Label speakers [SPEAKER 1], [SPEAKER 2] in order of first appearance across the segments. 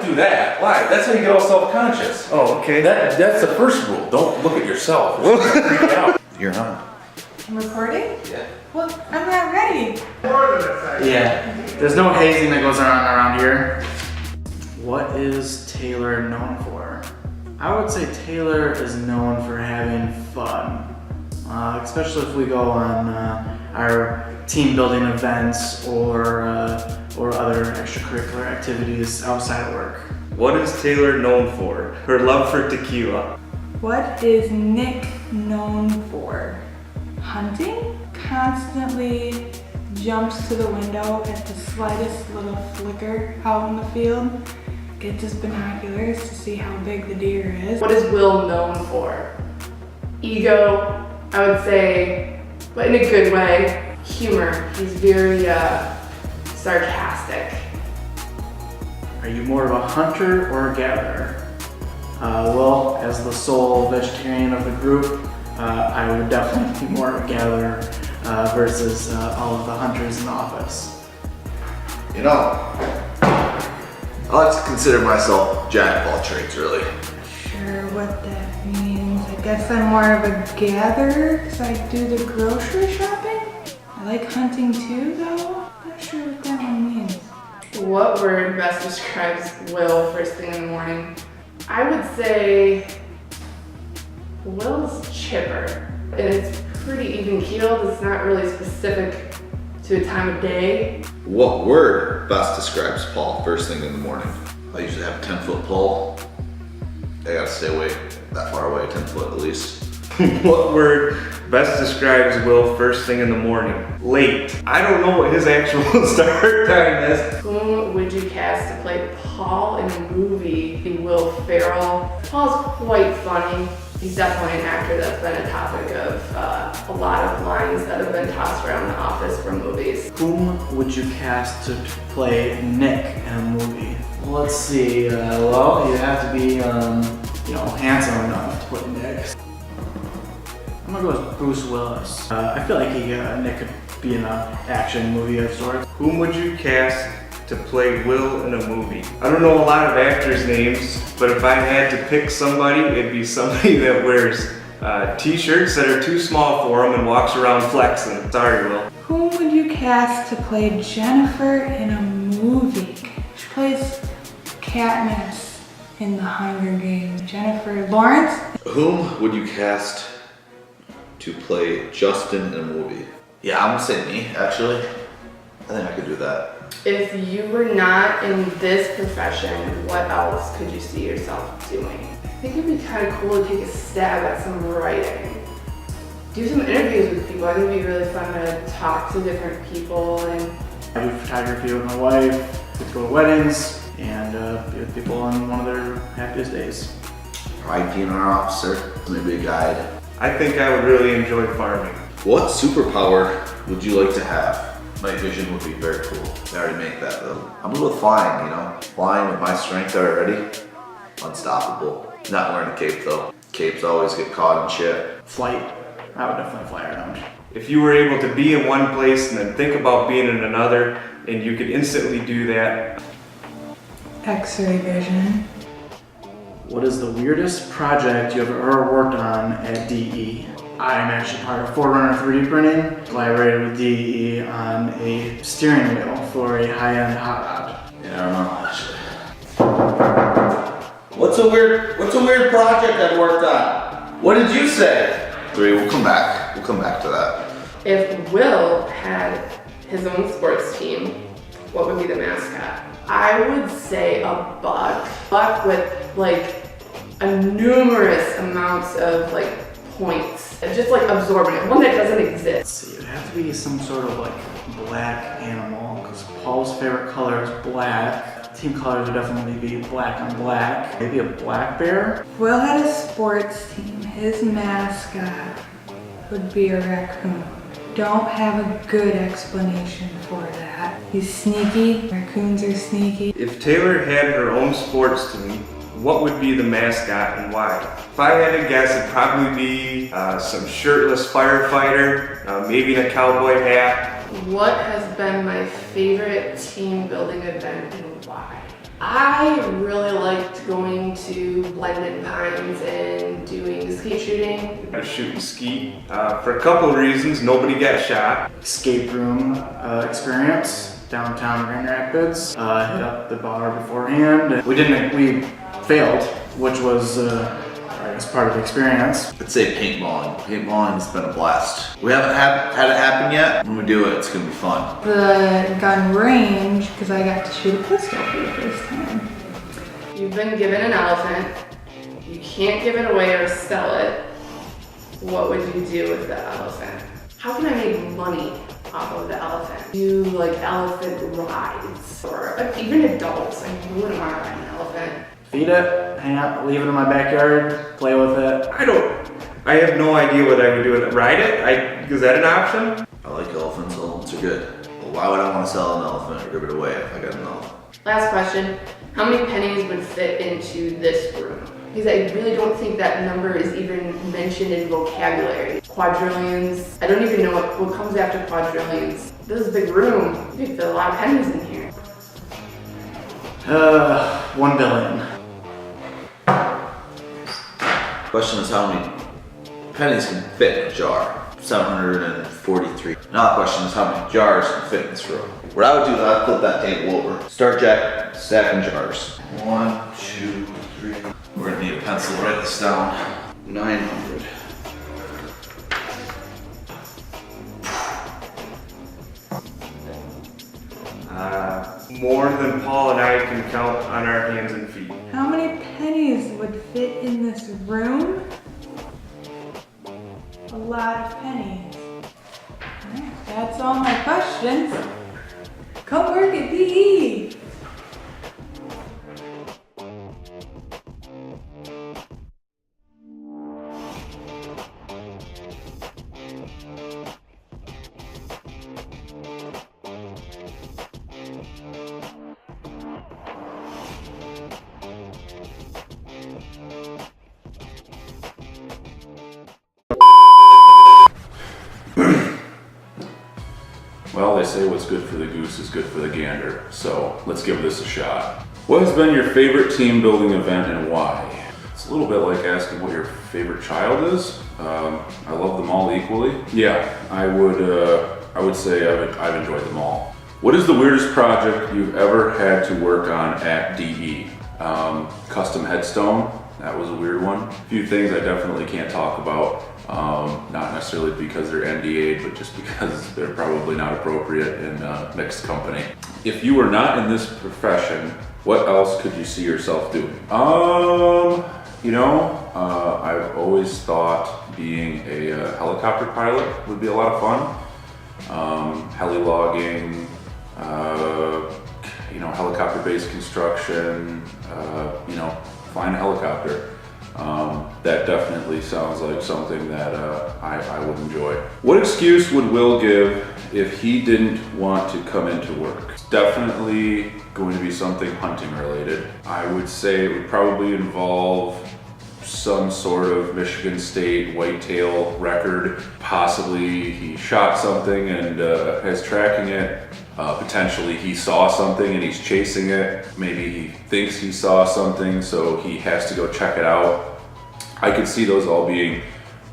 [SPEAKER 1] do that. Why? That's how you get all self-conscious.
[SPEAKER 2] Oh, okay.
[SPEAKER 1] That's the first rule. Don't look at yourself. Freak out. You're on.
[SPEAKER 3] I'm recording?
[SPEAKER 1] Yeah.
[SPEAKER 3] Well, I'm not ready.
[SPEAKER 2] Yeah. There's no hazing that goes on around here. What is Taylor known for? I would say Taylor is known for having fun, especially if we go on our team building events or other extracurricular activities outside of work.
[SPEAKER 4] What is Taylor known for? Her love for tequila.
[SPEAKER 3] What is Nick known for? Hunting? Constantly jumps to the window at the slightest little flicker out in the field. Gets his binoculars to see how big the deer is.
[SPEAKER 5] What is Will known for? Ego, I would say, but in a good way. Humor, he's very sarcastic.
[SPEAKER 2] Are you more of a hunter or a gatherer? Well, as the sole vegetarian of the group, I would definitely be more of a gatherer versus all of the hunters in the office.
[SPEAKER 6] You know, I like to consider myself jack of all trades, really.
[SPEAKER 3] Sure what that means. I guess I'm more of a gatherer because I do the grocery shopping. I like hunting too, though. Not sure what that one means.
[SPEAKER 5] What word best describes Will first thing in the morning? I would say Will's chipper. And it's pretty even keeled. It's not really specific to a time of day.
[SPEAKER 6] What word best describes Paul first thing in the morning? I usually have a 10-foot pole. I gotta stay away that far away, 10 foot at least.
[SPEAKER 4] What word best describes Will first thing in the morning? Late. I don't know what his actual start time is.
[SPEAKER 5] Whom would you cast to play Paul in a movie? The Will Ferrell. Paul's quite funny. He's definitely an actor that's been a topic of a lot of lines that have been tossed around the office for movies.
[SPEAKER 2] Whom would you cast to play Nick in a movie? Well, let's see. Well, you have to be, handsome enough to play Nick. I'm gonna go with Bruce Willis. I feel like Nick could be in an action movie of sorts.
[SPEAKER 4] Whom would you cast to play Will in a movie? I don't know a lot of actors' names, but if I had to pick somebody, it'd be somebody that wears t-shirts that are too small for him and walks around flexing. Sorry, Will.
[SPEAKER 3] Whom would you cast to play Jennifer in a movie? She plays Katniss in The Hunger Games. Jennifer Lawrence?
[SPEAKER 6] Whom would you cast to play Justin in a movie? Yeah, I'm gonna say me, actually. I think I could do that.
[SPEAKER 5] If you were not in this profession, what else could you see yourself doing? I think it'd be kind of cool to take a stab at some writing. Do some interviews with people. I think it'd be really fun to talk to different people. And
[SPEAKER 2] I do photography with my wife. We go to weddings and be with people on one of their happiest days.
[SPEAKER 6] Probably being an officer, maybe a guide.
[SPEAKER 4] I think I would really enjoy farming.
[SPEAKER 6] What superpower would you like to have? Night vision would be very cool. I already make that though. I'm gonna go with flying, you know? Flying with my strength already, unstoppable. Not wearing a cape though. Capes always get caught in shit.
[SPEAKER 2] Flight. I would definitely fly around.
[SPEAKER 4] If you were able to be in one place and then think about being in another, and you could instantly do that.
[SPEAKER 3] X-ray vision.
[SPEAKER 2] What is the weirdest project you have ever worked on at DE? I'm actually part of Forerunner 3D printing. Collaborated with DE on a steering wheel for a high-end hot rod.
[SPEAKER 6] Yeah, I don't know actually. What's a weird project I've worked on? What did you say? 3, we'll come back. We'll come back to that.
[SPEAKER 5] if Will had his own sports team, what would be the mascot? I would say a buck. Buck with like a numerous amounts of like points. Just like absorbing it. One that doesn't exist.
[SPEAKER 2] It would have to be some sort of like black animal, because Paul's favorite color is black. Team colors would definitely be black on black. Maybe a black bear?
[SPEAKER 3] Will had a sports team. His mascot would be a raccoon. Don't have a good explanation for that. He's sneaky. Raccoons are sneaky.
[SPEAKER 4] If Taylor had her own sports team, what would be the mascot and why? If I had to guess, it'd probably be some shirtless firefighter, maybe in a cowboy hat.
[SPEAKER 5] What has been my favorite team building event and why? I really liked going to Blendon Pines and doing skeet shooting.
[SPEAKER 4] I was shooting skeet for a couple of reasons. Nobody got shot.
[SPEAKER 2] Escape room experience downtown Grand Rapids. Hit up the bar beforehand. We failed, which was I guess part of the experience.
[SPEAKER 6] I'd say paintballing. Paintballing has been a blast. We haven't had it happen yet. When we do it, it's gonna be fun.
[SPEAKER 3] The gun range, because I got to shoot a pistol for the first time.
[SPEAKER 5] You've been given an elephant. You can't give it away or sell it. What would you do with the elephant? How can I make money off of the elephant? Do like elephant rides or even adults. I mean, who wouldn't want to ride an elephant?
[SPEAKER 2] Feed it, hang out, leave it in my backyard, play with it.
[SPEAKER 4] I have no idea what I would do with it. Ride it? Is that an option?
[SPEAKER 6] I like elephants. Elephants are good. But why would I want to sell an elephant or give it away if I got an elephant?
[SPEAKER 5] Last question. How many pennies would fit into this room? Because I really don't think that number is even mentioned in vocabulary. Quadrillions. I don't even know what comes after quadrillions. This is a big room. You could fit a lot of pennies in here.
[SPEAKER 2] 1 billion.
[SPEAKER 6] Question is how many pennies can fit in a jar? 743. Now the question is how many jars can fit in this room? What I would do is I'd flip that table over. Start stacking jars. 1, 2, 3. We're gonna need a pencil to write this down. 900.
[SPEAKER 4] More than Paul and I can count on our hands and feet.
[SPEAKER 3] How many pennies would fit in this room? A lot of pennies. Alright, that's all my questions. Come work at PE.
[SPEAKER 1] Well, they say what's good for the goose is good for the gander, so let's give this a shot. What has been your favorite team building event and why? It's a little bit like asking what your favorite child is. I love them all equally. Yeah, I would say I've enjoyed them all. What is the weirdest project you've ever had to work on at DE? Custom headstone, that was a weird one. A few things I definitely can't talk about. Not necessarily because they're NDA'd, but just because they're probably not appropriate in a mixed company. If you were not in this profession, what else could you see yourself doing? I've always thought being a helicopter pilot would be a lot of fun. Heli logging, helicopter-based construction, flying a helicopter. That definitely sounds like something that I would enjoy. What excuse would Will give if he didn't want to come into work? It's definitely going to be something hunting related. I would say it would probably involve some sort of Michigan State whitetail record. Possibly he shot something and is tracking it. Potentially he saw something and he's chasing it. Maybe he thinks he saw something, so he has to go check it out. I could see those all being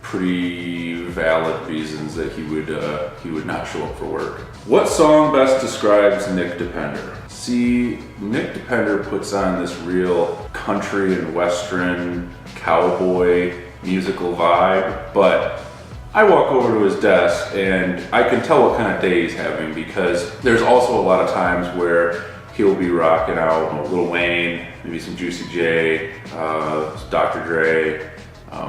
[SPEAKER 1] pretty valid reasons that he would not show up for work. What song best describes Nick Depender? See, Nick Depender puts on this real country and western cowboy musical vibe, but I walk over to his desk and I can tell what kind of day he's having, because there's also a lot of times where he'll be rocking out Lil Wayne, maybe some Juicy J, Dr. Dre,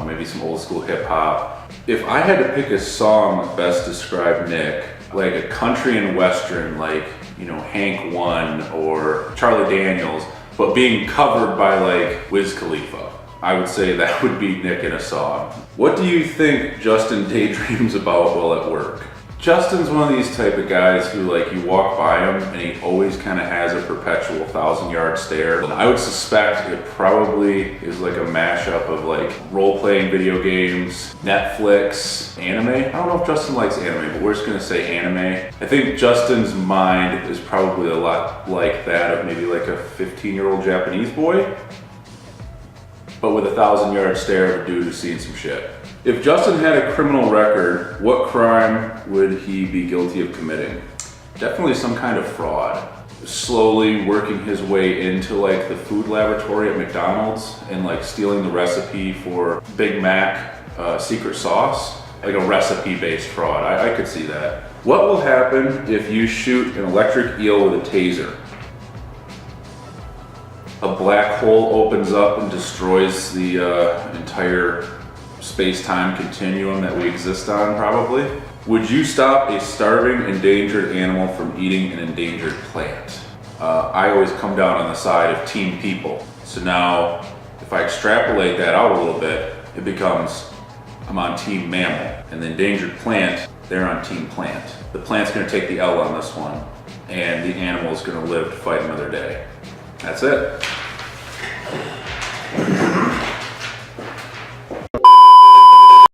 [SPEAKER 1] maybe some old school hip hop. If I had to pick a song that best described Nick, like a country and western, like, Hank One or Charlie Daniels, but being covered by like Wiz Khalifa, I would say that would be Nick in a song. What do you think Justin daydreams about while at work? Justin's one of these type of guys who, like, you walk by him and he always kind of has a perpetual 1,000-yard stare. And I would suspect it probably is like a mashup of like role-playing video games, Netflix, anime. I don't know if Justin likes anime, but we're just gonna say anime. I think Justin's mind is probably a lot like that of maybe like a 15-year-old Japanese boy, but with a 1,000-yard stare of a dude who's seen some shit. If Justin had a criminal record, what crime would he be guilty of committing? Definitely some kind of fraud. Slowly working his way into like the food laboratory at McDonald's and like stealing the recipe for Big Mac secret sauce. Like a recipe-based fraud. I could see that. What will happen if you shoot an electric eel with a taser? A black hole opens up and destroys the entire space-time continuum that we exist on, probably. Would you stop a starving, endangered animal from eating an endangered plant? I always come down on the side of team people. So now, if I extrapolate that out a little bit, it becomes, I'm on team mammal, and the endangered plant, they're on team plant. The plant's gonna take the L on this one, and the animal's gonna live to fight another day. That's it.